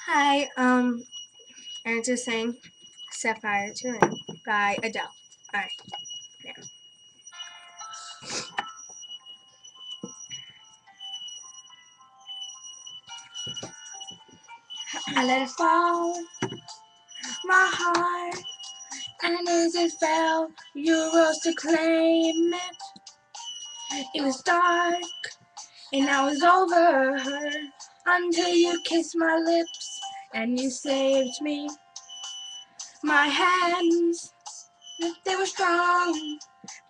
Hi, and just saying Sapphire to Ring by Adele. Alright, now. I let it fall, my heart, and as it fell, you rose to claim it. It was dark, and I was over her, until you kissed my lips, and you saved me. My hands, they were strong,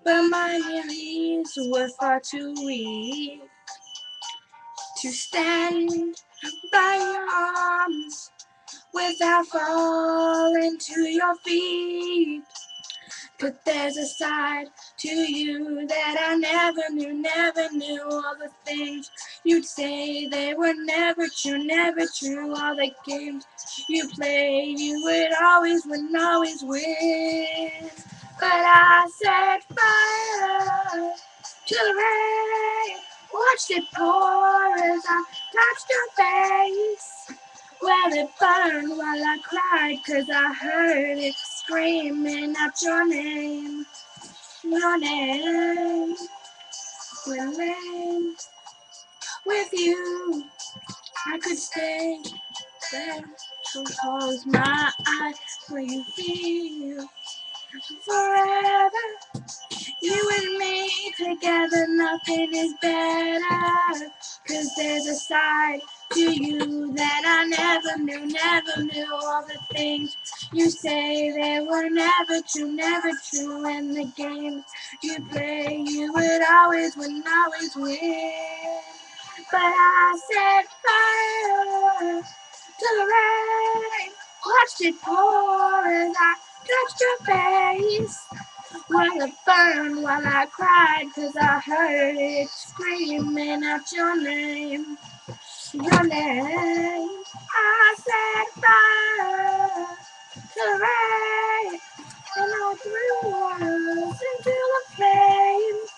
but my knees were far too weak to stand by your arms without falling to your feet. But there's a side to you that I never knew. All the things you'd say, they were never true. All the games you play, you would always win. But I set fire to the rain, watched it pour as I touched your face. Well, it burned while I cried, 'cause I heard it screaming out your name, your name. When with you, I could stay there, so close my eyes, where you feel forever. You and me together, nothing is better. 'Cause there's a side to you that I never knew. All the things you say, they were never true. And the games you play, you would always win. But I set fire to the rain, watched it pour as I touched your face. Well, it burned while I cried, 'cause I heard it screaming out your name, your name. I set fire to the rain, and I threw us into the flames.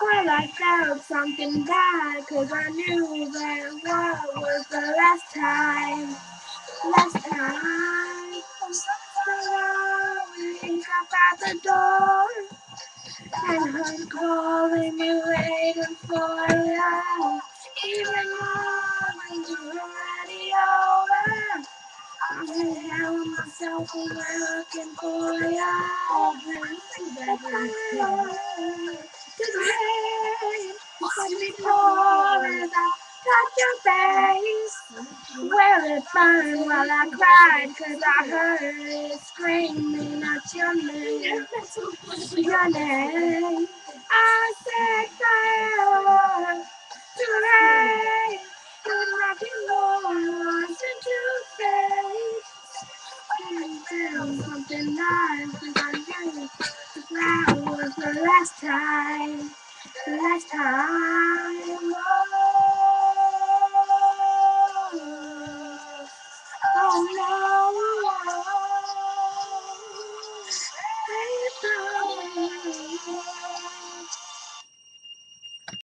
Well, I felt something bad, 'cause I knew that what was the last time. Last time, we got out the door, and her calling me, waiting for you. Even though it's already over, I'm telling myself I'm looking for you. To the rain, watch me pour as I touch your face. Well, it burned while I cried, 'cause I heard it screaming out your name, your name. I said fire to the rain, and rocking noise into space. I found something nice, 'cause I knew that was the last time.